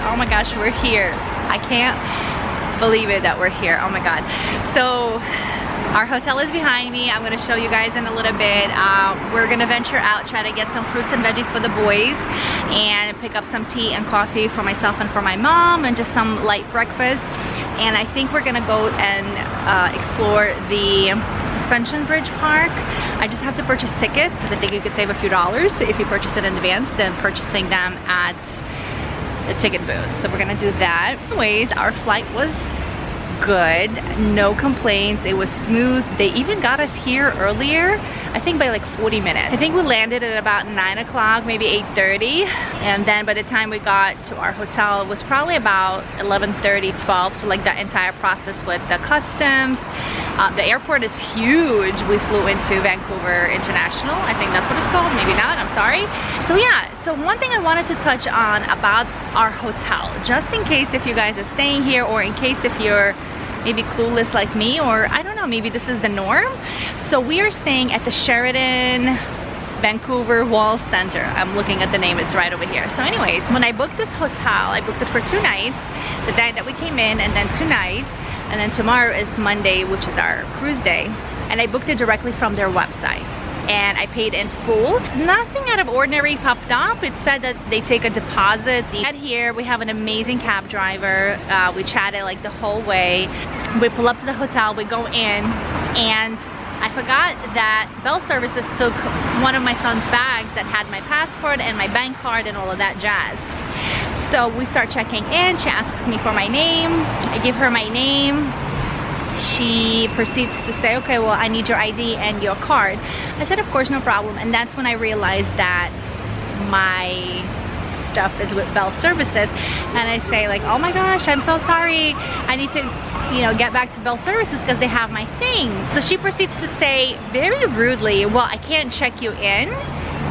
Oh my gosh, we're here. I can't believe it that we're here. Oh my god. So our hotel is behind me. I'm gonna show you guys in a little bit. We're gonna venture out, try to get some fruits and veggies for the boys, and pick up some tea and coffee for myself and for my mom, and just some light breakfast. And I think we're gonna go and explore the Suspension Bridge Park. I just have to purchase tickets, because I think you could save a few dollars if you purchase it in advance than purchasing them at the ticket booth. So we're gonna do that. Anyways, our flight was good, no complaints. It was smooth. They even got us here earlier, I think by like 40 minutes. I think we landed at about 9 o'clock, maybe 8:30, and then by the time we got to our hotel, it was probably about 11:30, 12. So like that entire process with the customs. The airport is huge. We flew into Vancouver International, I think that's what it's called, maybe not, I'm sorry. So yeah, so one thing I wanted to touch on about our hotel, just in case if you guys are staying here, or in case if you're maybe clueless like me, or I don't know, maybe this is the norm. So we are staying at the Sheraton Vancouver Wall Center. I'm looking at the name, it's right over here. So anyways, when I booked this hotel, I booked it for 2 nights, the night that we came in, and then 2 nights, and then tomorrow is Monday, which is our cruise day, and I booked it directly from their website, and I paid in full. Nothing out of ordinary popped up. It said that they take a deposit. Here we have an amazing cab driver. We chatted like the whole way. We pull up to the hotel, we go in, and I forgot that Bell Services took one of my son's bags that had my passport and my bank card and all of that jazz. So we start checking in. She asks me for my name. I give her my name. She proceeds to say, okay, well, I need your ID and your card. I said, of course, no problem. And that's when I realized that my stuff is with Bell Services. And I say like, oh my gosh, I'm so sorry. I need to, you know, get back to Bell Services because they have my things. So she proceeds to say very rudely, well, I can't check you in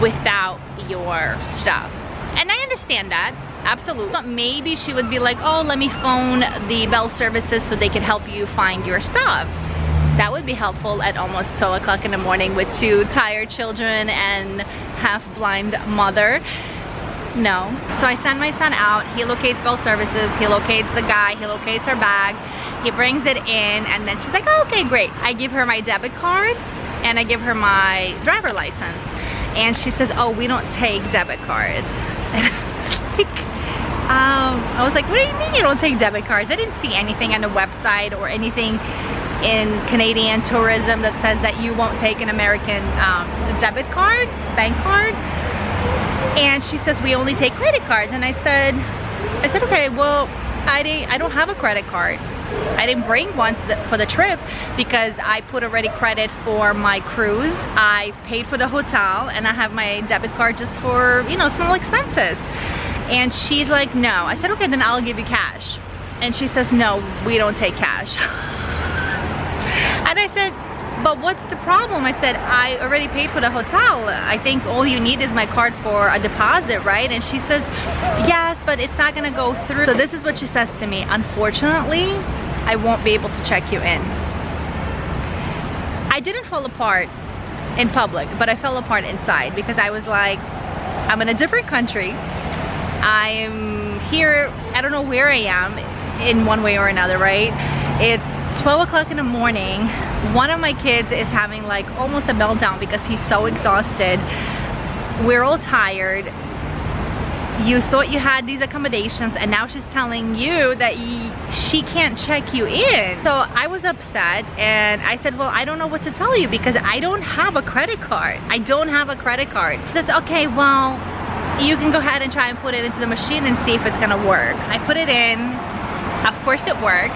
without your stuff. And I understand that. Absolutely. But maybe she would be like, oh, let me phone the Bell Services so they can help you find your stuff. That would be helpful at almost 12 o'clock in the morning with 2 tired children and half-blind mother. No. So I send my son out. He locates Bell Services. He locates the guy. He locates her bag. He brings it in, and then she's like, oh, okay, great. I give her my debit card and I give her my driver license. And she says, oh, we don't take debit cards. And I was like, what do you mean you don't take debit cards? I didn't see anything on the website or anything in Canadian tourism that says that you won't take an American debit card, bank card. And she says, we only take credit cards. And I said, okay, well, I don't have a credit card. I didn't bring one for the trip because I put already credit for my cruise. I paid for the hotel, and I have my debit card just for, you know, small expenses. And she's like, no. I said, okay, then I'll give you cash. And she says, no, we don't take cash. And I said, but what's the problem? I said, I already paid for the hotel. I think all you need is my card for a deposit, right? And she says, yes, but it's not gonna go through. So this is what she says to me. Unfortunately, I won't be able to check you in. I didn't fall apart in public, but I fell apart inside because I was like, I'm in a different country. I'm here, I don't know where I am in one way or another, right? It's 12 o'clock in the morning. One of my kids is having like almost a meltdown because he's so exhausted. We're all tired. You thought you had these accommodations, and now she's telling you that she can't check you in. So I was upset, and I said, well, I don't know what to tell you because I don't have a credit card. I don't have a credit card. She says, okay, well, you can go ahead and try and put it into the machine and see if it's gonna work. I put it in, of course it works.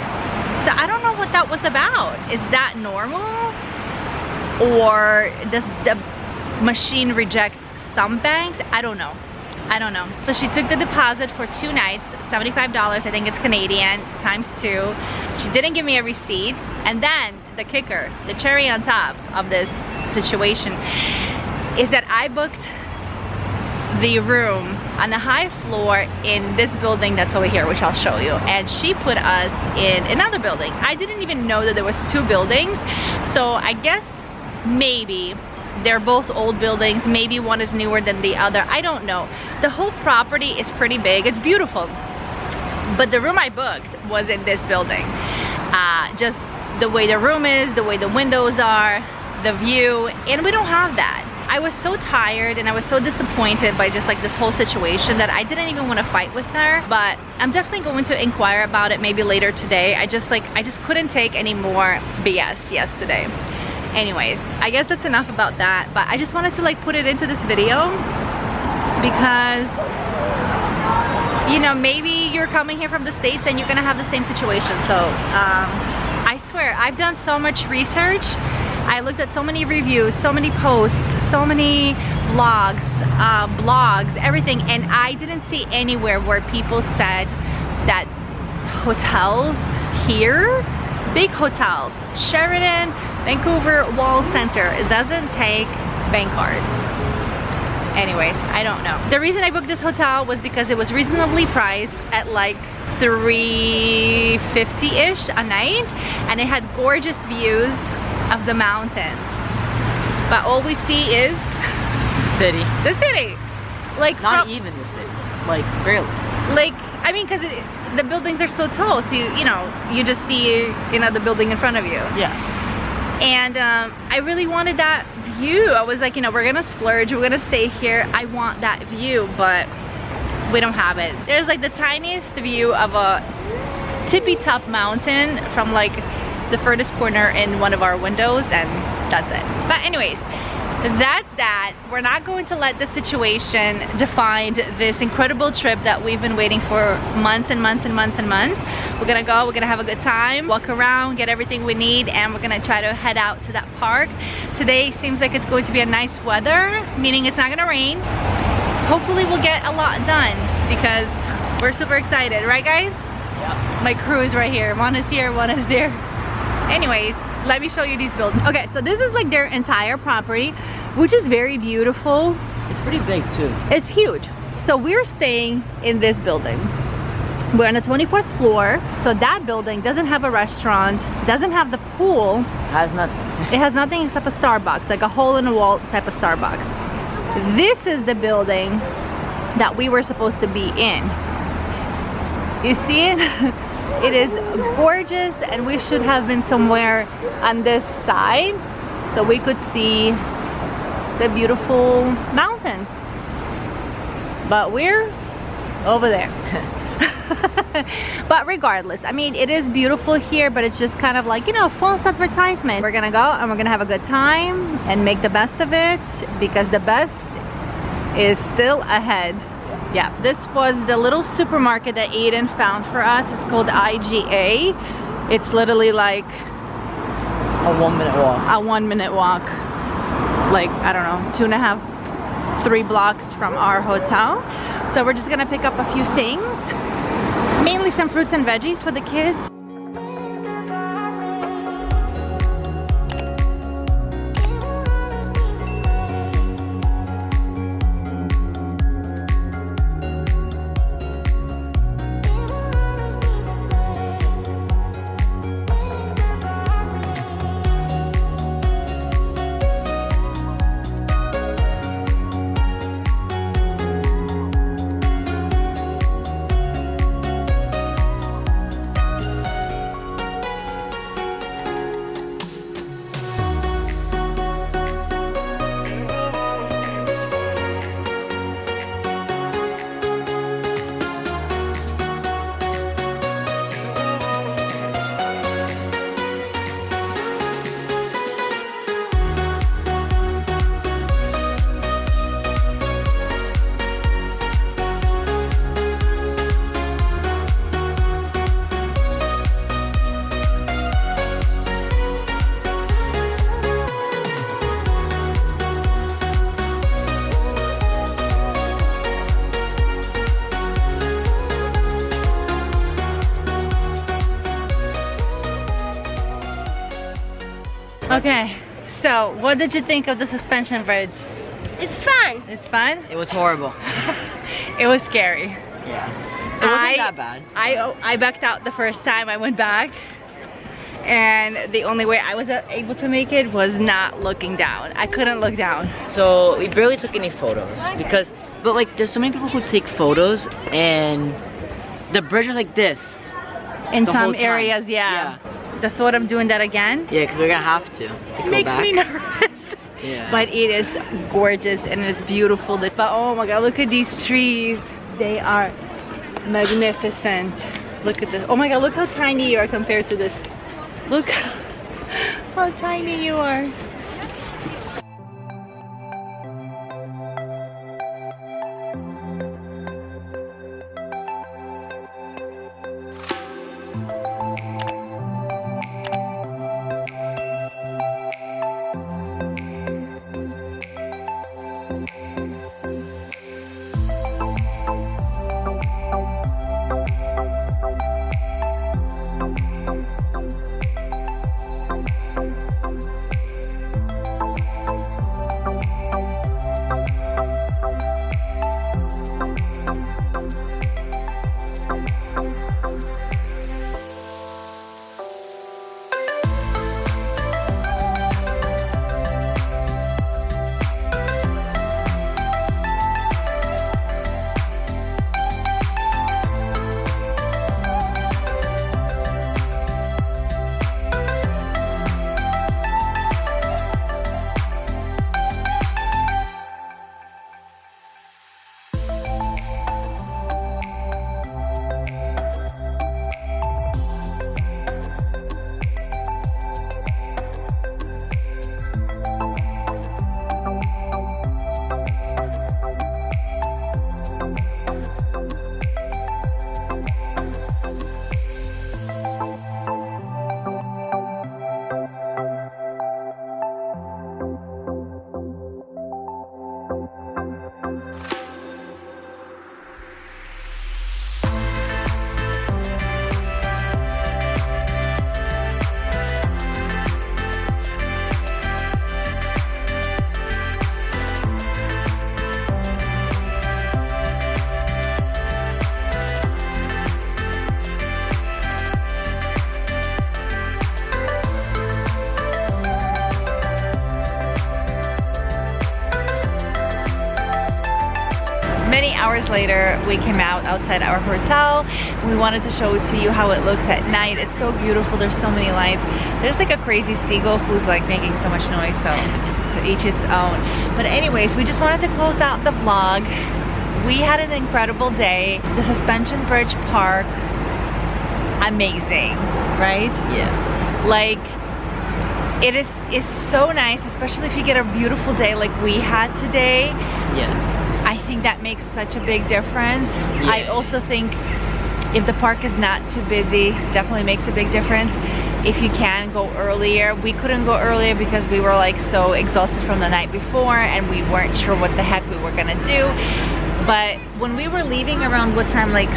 So I don't know what that was about. Is that normal? Or does the machine reject some banks? I don't know. I don't know. So she took the deposit for 2 nights, $75, I think it's Canadian, times 2. She didn't give me a receipt. And then the kicker, the cherry on top of this situation is that I booked the room on the high floor in this building that's over here, which I'll show you, and she put us in another building. I didn't even know that there was 2 buildings, so I guess maybe they're both old buildings, maybe one is newer than the other, I don't know. The whole property is pretty big, it's beautiful. But the room I booked was in this building. Just the way the room is, the way the windows are, the view, and we don't have that. I was so tired and I was so disappointed by just like this whole situation that I didn't even want to fight with her. But I'm definitely going to inquire about it maybe later today. I just couldn't take any more BS yesterday. Anyways, I guess that's enough about that. But I just wanted to like put it into this video because, you know, maybe you're coming here from the States and you're gonna have the same situation. So I swear, I've done so much research. I looked at so many reviews, so many posts, so many vlogs, blogs, everything, and I didn't see anywhere where people said that hotels here, big hotels, Sheraton, Vancouver Wall Center, it doesn't take bank cards. Anyways, I don't know. The reason I booked this hotel was because it was reasonably priced at like $350-ish a night, and it had gorgeous views of the mountains. But all we see is city. The city. Like not even the city. Like barely. Like, I mean, because the buildings are so tall, so you know, you just see, you know, the building in front of you. Yeah. And I really wanted that view. I was like, you know, we're gonna splurge, we're gonna stay here. I want that view, but we don't have it. There's like the tiniest view of a tippy top mountain from like the furthest corner in one of our windows, and that's it. But anyways, that's that. We're not going to let this situation define this incredible trip that we've been waiting for months and months and months and months. We're gonna go, we're gonna have a good time, walk around, get everything we need, and we're gonna try to head out to that park. Today seems like it's going to be a nice weather, meaning it's not gonna rain. Hopefully we'll get a lot done because we're super excited, right guys? Yeah. My crew is right here. One is here, one is there. Anyways, let me show you these buildings. Okay, so this is like their entire property, which is very beautiful. It's pretty big too. It's huge. So we're staying in this building. We're on the 24th floor. So that building doesn't have a restaurant, doesn't have the pool. Has nothing. It has nothing except a Starbucks, like a hole in the wall type of Starbucks. This is the building that we were supposed to be in. You see it? It is gorgeous, and we should have been somewhere on this side so we could see the beautiful mountains. But we're over there. But regardless, I mean, it is beautiful here, but it's just kind of like, you know, false advertisement. We're gonna go and we're gonna have a good time and make the best of it, because the best is still ahead. Yeah, this was the little supermarket that Aiden found for us. It's called IGA. It's literally like a 1 minute walk. A 1 minute walk. Like, I don't know, 2.5, 3 blocks from our hotel. So we're just gonna pick up a few things. Mainly some fruits and veggies for the kids. Okay, so what did you think of the suspension bridge? It's fun. It's fun? It was horrible. It was scary. Yeah. It wasn't that bad. I backed out the first time I went back, and the only way I was able to make it was not looking down. I couldn't look down. So we barely took any photos because, but like there's so many people who take photos and The bridge was like this. In the some whole time. areas, yeah. The thought of doing that again Yeah, because we're gonna have to go makes back. me nervous. Yeah. But it is gorgeous and it's beautiful. But oh my god, look at these trees. They are magnificent. Look at this. Oh my god, look how tiny you are compared to this. Look how tiny you are. Many hours later, we came out outside our hotel. We wanted to show it to you how it looks at night. It's so beautiful. There's so many lights. There's like a crazy seagull who's like making so much noise, so to each its own. But anyways, we just wanted to close out the vlog. We had an incredible day. The Suspension Bridge Park, amazing, right? Yeah. Like, it's so nice, especially if you get a beautiful day like we had today. Yeah. I think that makes such a big difference. Yeah. I also think if the park is not too busy, definitely makes a big difference. If you can go earlier. We couldn't go earlier because we were like so exhausted from the night before and we weren't sure what the heck we were gonna do. But when we were leaving around what time, like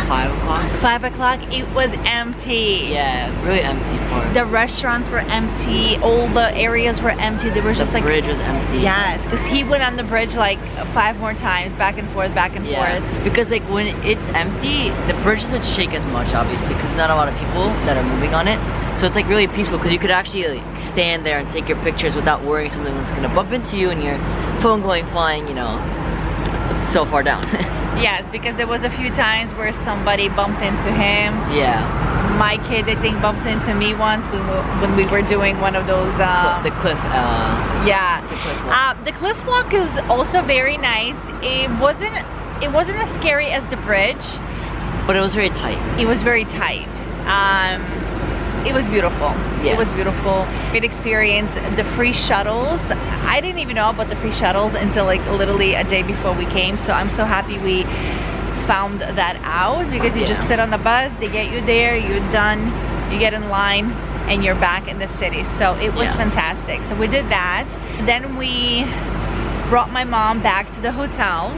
5 o'clock? 5 o'clock, it was empty. Yeah, really empty park. The restaurants were empty, all the areas were empty. There was just like, the bridge was empty. yes, because he went on the bridge like 5 more times, back and forth, back and forth. Because like when it's empty, the bridge doesn't shake as much, obviously, because not a lot of people that are moving on it. So it's like really peaceful because you could actually like stand there and take your pictures without worrying something that's gonna bump into you and your phone going flying, you know, it's so far down. Yes, because there was a few times where somebody bumped into him. Yeah. My kid, I think, bumped into me once when we were doing one of those The cliff yeah. the cliff walk. The cliff walk is also very nice. It wasn't as scary as the bridge. But it was very tight. It was very tight. It was beautiful. Yeah. It was beautiful. Great experience. The free shuttles. I didn't even know about the free shuttles until like literally a day before we came. So I'm so happy we found that out because you just sit on the bus, they get you there, you're done, you get in line, and you're back in the city. So it was fantastic. So we did that. Then we brought my mom back to the hotel.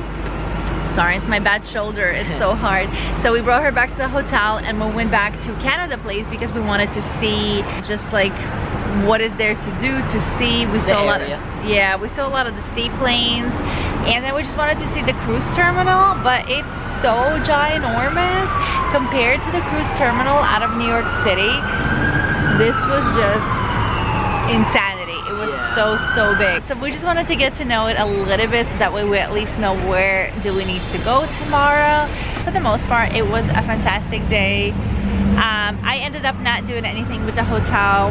Sorry, it's my bad shoulder, it's so hard. So we brought her back to the hotel and we went back to Canada Place because we wanted to see just like what is there to do, to see. We saw a lot of, we saw a lot of the seaplanes, and then we just wanted to see the cruise terminal, but it's so ginormous compared to the cruise terminal out of New York City. This was just insanity. It was so big. So we just wanted to get to know it a little bit so that way we at least know where do we need to go tomorrow. For the most part, it was a fantastic day. I ended up not doing anything with the hotel.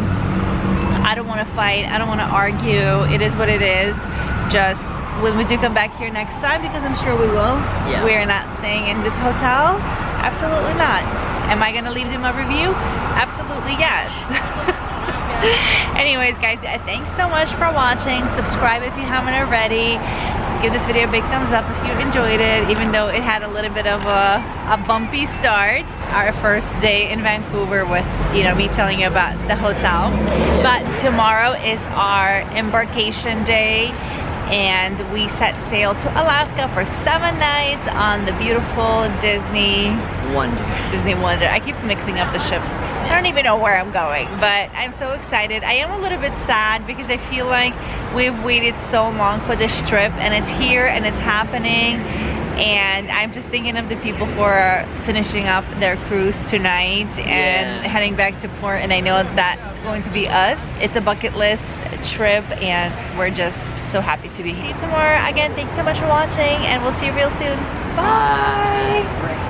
I don't want to fight, I don't want to argue. It is what it is. Just when we do come back here next time, because I'm sure we will, we're not staying in this hotel. Absolutely not. Am I gonna leave them a review? Absolutely yes. Anyways guys, thanks so much for watching. Subscribe if you haven't already. Give this video a big thumbs up if you enjoyed it, even though it had a little bit of a bumpy start. Our first day in Vancouver with, you know, me telling you about the hotel. But tomorrow is our embarkation day, and we set sail to Alaska for 7 nights on the beautiful Disney Wonder. I keep mixing up the ships. I don't even know where I'm going, but I'm so excited. I am a little bit sad because I feel like we've waited so long for this trip, and it's here and it's happening. And I'm just thinking of the people who are finishing up their cruise tonight and heading back to port, and I know that's going to be us. It's a bucket list trip, and we're just so happy to be here. See you tomorrow. Again, thanks so much for watching, and we'll see you real soon. Bye.